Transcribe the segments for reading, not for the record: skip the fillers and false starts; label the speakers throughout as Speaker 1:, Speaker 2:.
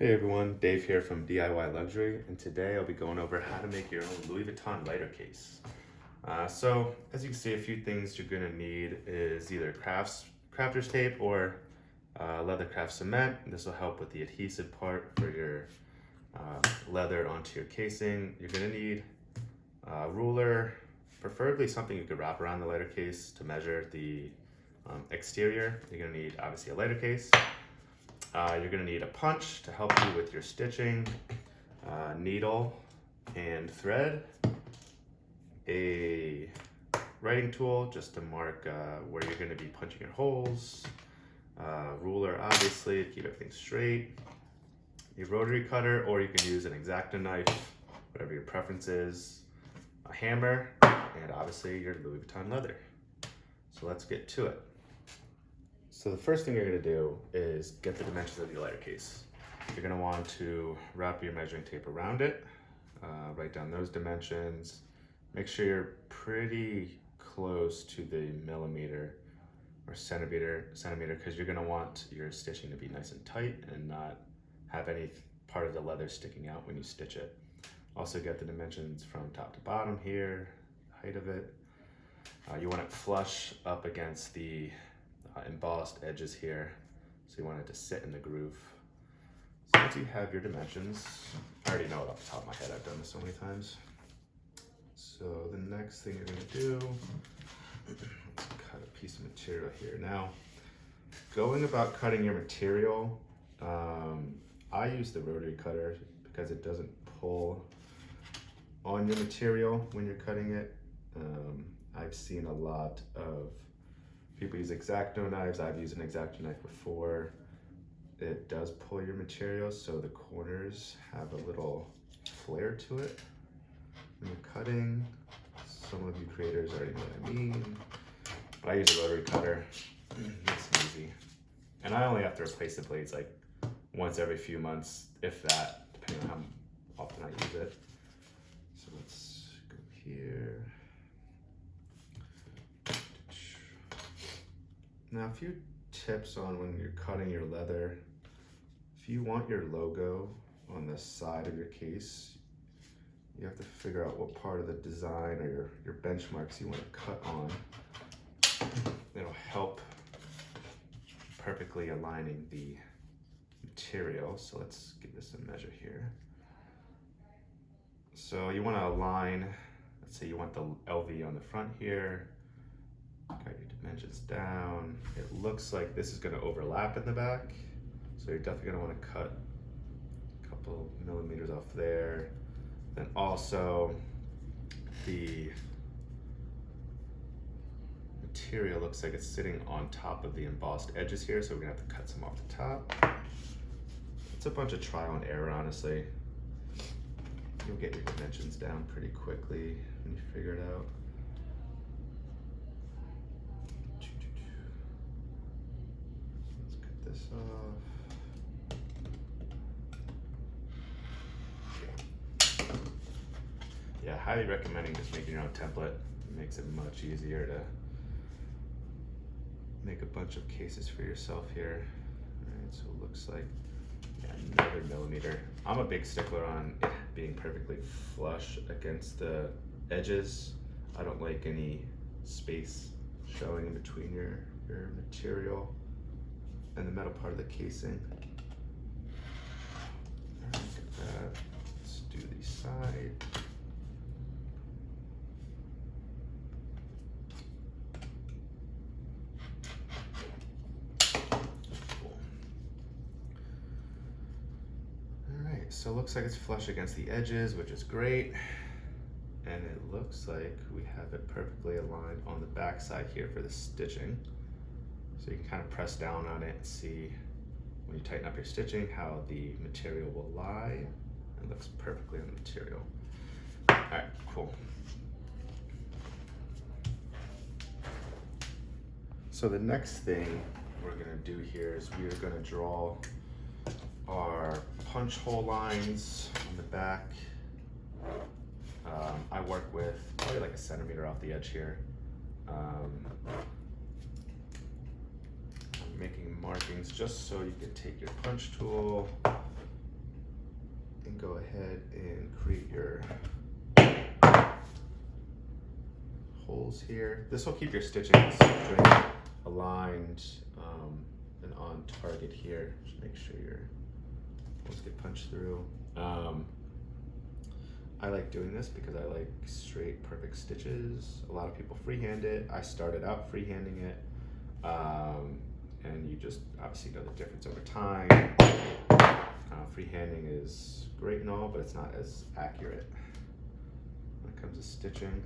Speaker 1: Hey everyone, Dave here from DIY Luxury, and today I'll be going over how to make your own Louis Vuitton lighter case. So as you can see, a few things you're gonna need is either crafter's tape or leather craft cement. This will help with the adhesive part for your leather onto your casing. You're gonna need a ruler, preferably something you could wrap around the lighter case to measure the exterior. You're gonna need obviously a lighter case. You're gonna need a punch to help you with your stitching, needle and thread, a writing tool just to mark where you're gonna be punching your holes, ruler obviously to keep everything straight, your rotary cutter, or you can use an X-Acto knife, whatever your preference is, a hammer, and obviously your Louis Vuitton leather. So let's get to it. So the first thing you're gonna do is get the dimensions of your lighter case. You're gonna want to wrap your measuring tape around it, write down those dimensions, make sure you're pretty close to the millimeter or centimeter, because you're gonna want your stitching to be nice and tight and not have any part of the leather sticking out when you stitch it. Also get the dimensions from top to bottom here, the height of it. You want it flush up against the embossed edges here, so you want it to sit in the groove. So once you have your dimensions, I already know it off the top of my head, I've done this so many times. So the next thing you're gonna do, let's cut a piece of material here. Now, going about cutting your material, I use the rotary cutter because it doesn't pull on your material when you're cutting it. I've seen a lot of people use X-Acto knives. I've used an X-Acto knife before. It does pull your material, so the corners have a little flare to it when you're cutting. Some of you creators already know what I mean, but I use a rotary cutter. It's easy. And I only have to replace the blades like once every few months, if that, depending on how often I use it. So let's go here. Now, a few tips on when you're cutting your leather. If you want your logo on the side of your case, you have to figure out what part of the design or your benchmarks you want to cut on. It'll help perfectly aligning the material. So let's give this a measure here. So you want to align, let's say you want the LV on the front here. Cut your dimensions down. It looks like this is going to overlap in the back, so you're definitely going to want to cut a couple millimeters off there. Then also the material looks like it's sitting on top of the embossed edges here, so we're going to have to cut some off the top. It's a bunch of trial and error, honestly. You'll get your dimensions down pretty quickly when you figure it out. This off. Yeah, highly recommending just making your own template. It makes it much easier to make a bunch of cases for yourself here. All right, so it looks like another millimeter. I'm a big stickler on it being perfectly flush against the edges. I don't like any space showing in between your material and the metal part of the casing. All right, look at that. Let's do the side. Cool. All right, so it looks like it's flush against the edges, which is great. And it looks like we have it perfectly aligned on the back side here for the stitching. So you can kind of press down on it and see when you tighten up your stitching how the material will lie. It looks perfectly on the material. All right, cool. So the next thing we're gonna do here is we are gonna draw our punch hole lines on the back. I work with probably like a centimeter off the edge here. Making markings just so you can take your punch tool go ahead and create your holes here. This will keep your stitching straight, aligned, and on target here. Just make sure your holes get punched through. I like doing this because I like straight, perfect stitches. A lot of people freehand it. I started out freehanding it, and you just obviously know the difference over time. Freehanding is great and all, but it's not as accurate when it comes to stitching.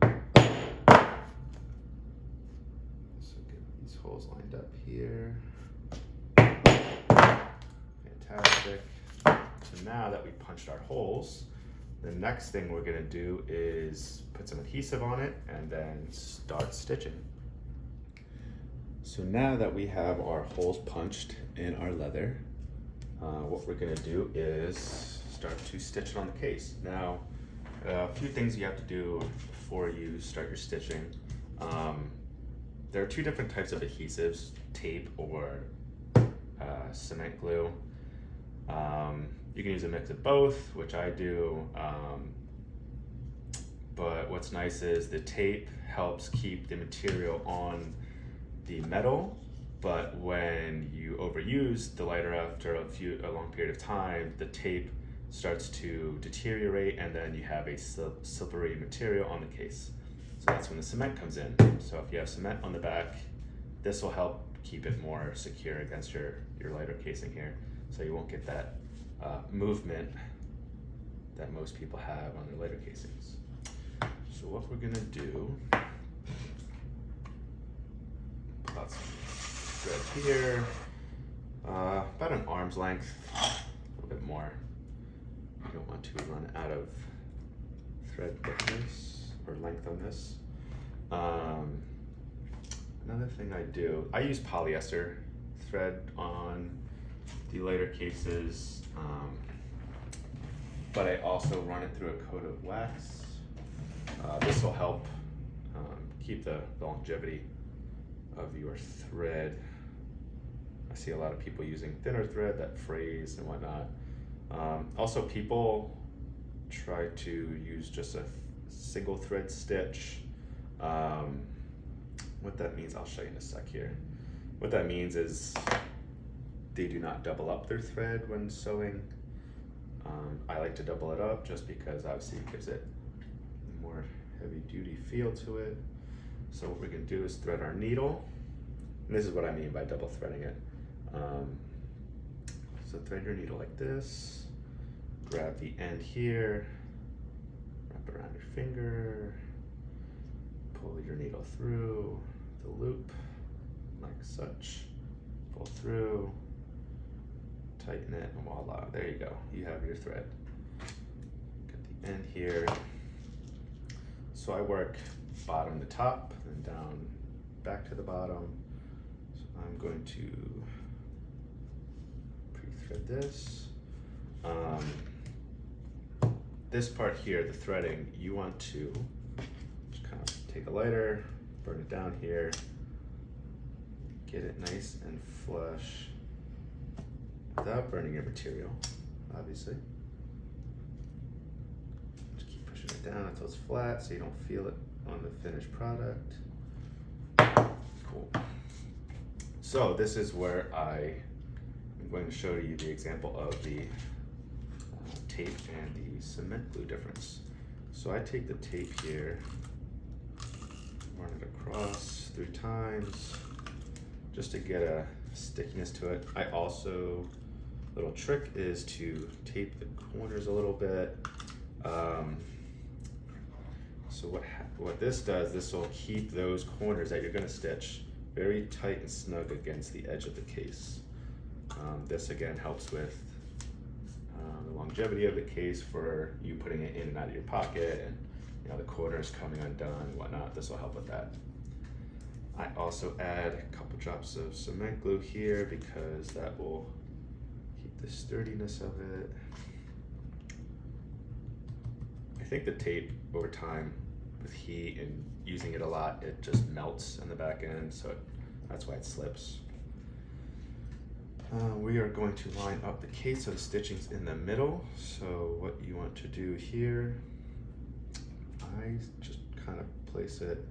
Speaker 1: So get these holes lined up here. Fantastic. So now that we punched our holes, the next thing we're gonna do is put some adhesive on it and then start stitching. So now that we have our holes punched in our leather, what we're gonna do is start to stitch it on the case. Now, a few things you have to do before you start your stitching. There are two different types of adhesives, tape or cement glue. You can use a mix of both, which I do, but what's nice is the tape helps keep the material on the metal, but when you overuse the lighter after a long period of time, the tape starts to deteriorate and then you have a slippery material on the case. So that's when the cement comes in. So if you have cement on the back, this will help keep it more secure against your lighter casing here, so you won't get that movement that most people have on their lighter casings. So what we're gonna do, put out some thread here, about an arm's length, a little bit more. You don't want to run out of thread thickness or length on this. Another thing I do, I use polyester thread on the lighter cases, but I also run it through a coat of wax. This will help keep the longevity of your thread. I see a lot of people using thinner thread that frays and whatnot. Also, people try to use just a single thread stitch. What that means, I'll show you in a sec here. What that means is they do not double up their thread when sewing. I like to double it up just because obviously it gives it a more heavy duty feel to it. So what we're gonna do is thread our needle. And this is what I mean by double threading it. So thread your needle like this, grab the end here, wrap around your finger, pull your needle through the loop like such, pull through, tighten it, and voila, there you go. You have your thread. Get the end here. So I work bottom to top, and down back to the bottom. So I'm going to pre-thread this. This part here, the threading, you want to just kind of take a lighter, burn it down here, get it nice and flush without burning your material, obviously. Just keep pushing it down until it's flat so you don't feel it on the finished product. Cool. So this is where I am going to show you the example of the tape and the cement glue difference. So I take the tape here, run it across 3 times just to get a stickiness to it. I also, little trick is to tape the corners a little bit. So what this does, this will keep those corners that you're gonna stitch very tight and snug against the edge of the case. This again helps with the longevity of the case for you putting it in and out of your pocket, and you know the corners coming undone and whatnot. This will help with that. I also add a couple drops of cement glue here because that will keep the sturdiness of it. I think the tape over time with heat and using it a lot, it just melts in the back end, so that's why it slips. We are going to line up the case so the stitching's in the middle. So what you want to do here, I just kind of place it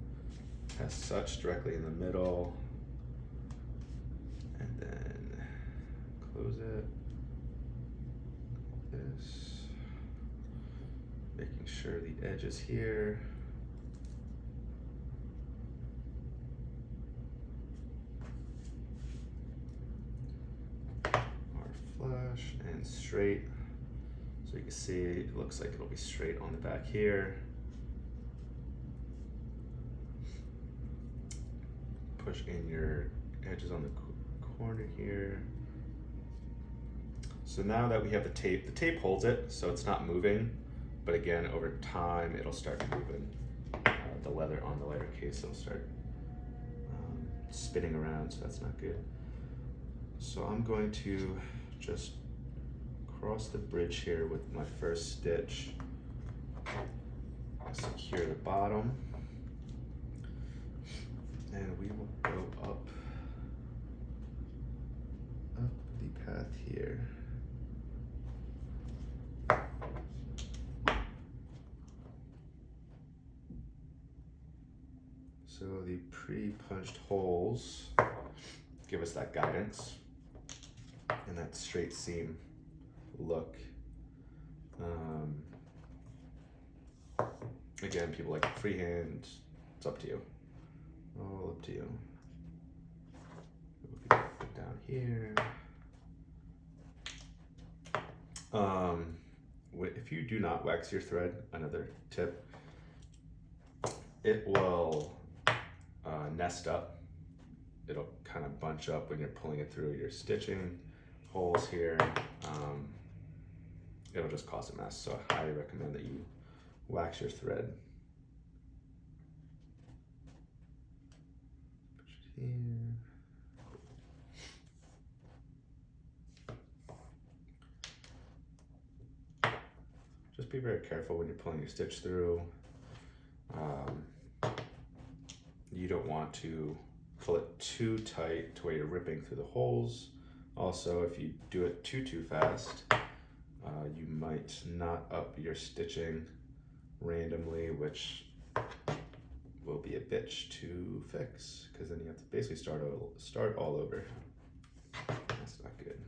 Speaker 1: as such directly in the middle, and then close it like this, making sure the edge is here. Flush and straight. So you can see it looks like it'll be straight on the back here. Push in your edges on the corner here. So now that we have the tape holds it so it's not moving, but again over time it'll start moving. The leather on the lighter case will start spinning around, so that's not good. So I'm going to just cross the bridge here with my first stitch. Secure the bottom, and we will go up the path here. So the pre-punched holes give us that guidance and that straight seam look. Again, people like freehand, it's up to you. All up to you. We'll put down here. If you do not wax your thread, another tip, it will nest up. It'll kind of bunch up when you're pulling it through your stitching holes here. It'll just cause a mess, so I highly recommend that you wax your thread. Push it here. Just be very careful when you're pulling your stitch through. You don't want to pull it too tight to where you're ripping through the holes. Also, if you do it too fast, you might knot up your stitching randomly, which will be a bitch to fix, because then you have to basically start all over. That's not good.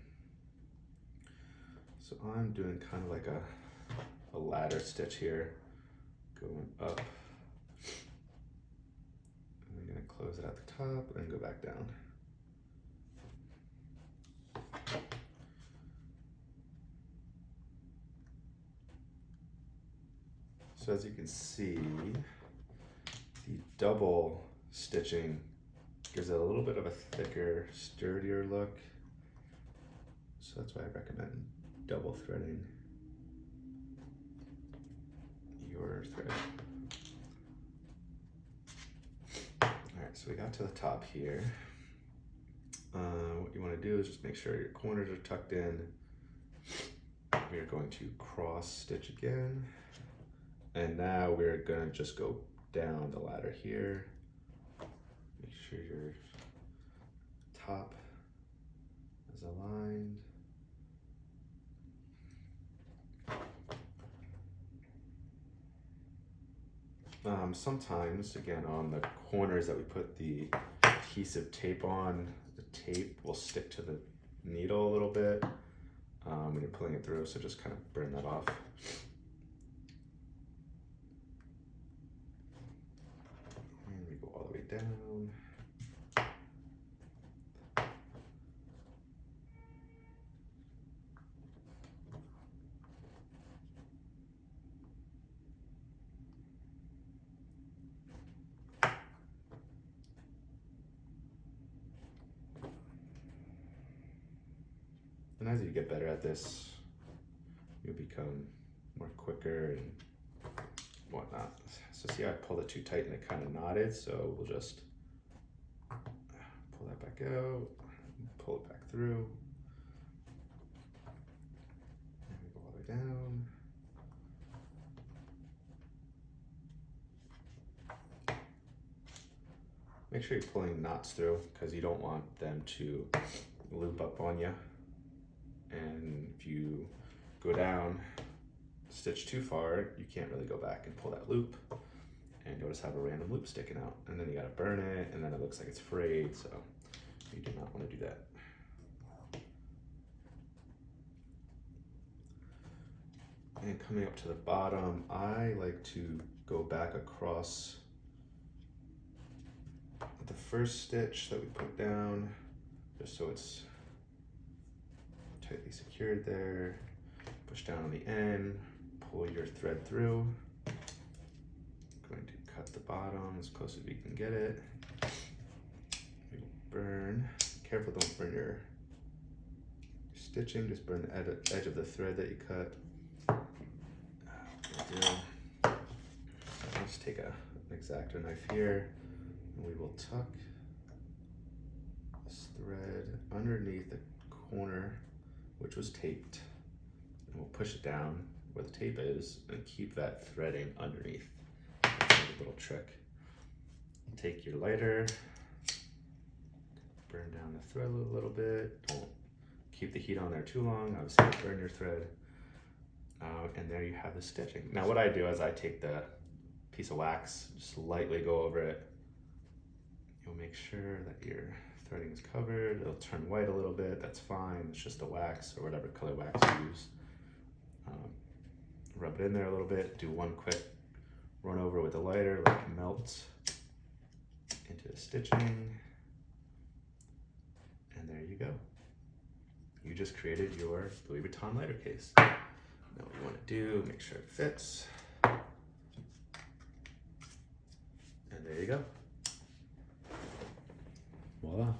Speaker 1: So I'm doing kind of like a ladder stitch here, going up. And I'm gonna close it at the top and go back down. So as you can see, the double stitching gives it a little bit of a thicker, sturdier look. So that's why I recommend double threading your thread. All right, so we got to the top here. What you want to do is just make sure your corners are tucked in. We are going to cross stitch again. And now we're gonna just go down the ladder here. Make sure your top is aligned. Sometimes, again, on the corners that we put the adhesive tape on, the tape will stick to the needle a little bit when you're pulling it through, so just kind of burn that off. And we go all the way down. And as you get better at this, you'll become more quicker and whatnot. So see how I pulled it too tight and it kind of knotted, so we'll just pull that back out, pull it back through, and we go all the way down. Make sure you're pulling knots through because you don't want them to loop up on you. And if you go down, stitch too far, you can't really go back and pull that loop. And you'll just have a random loop sticking out. And then you gotta burn it, and then it looks like it's frayed, so you do not wanna do that. And coming up to the bottom, I like to go back across the first stitch that we put down, just so it's tightly secured there. Push down on the end, pull your thread through. Going to cut the bottom as close as we can get it. We will burn. Careful, don't burn your stitching, just burn the edge of the thread that you cut. I'll just take an X-Acto knife here, and we will tuck this thread underneath the corner, which was taped, and we'll push it down where the tape is and keep that threading underneath. That's a little trick. Take your lighter, burn down the thread a little bit. Don't keep the heat on there too long, obviously you'll burn your thread. And there you have the stitching. Now what I do is I take the piece of wax, just lightly go over it. You'll make sure that your threading is covered. It'll turn white a little bit, that's fine. It's just the wax or whatever color wax you use. Rub it in there a little bit, do one quick run over with the lighter, let it melt into the stitching. And there you go. You just created your Louis Vuitton lighter case. Now what you want to do, make sure it fits. And there you go. Voila.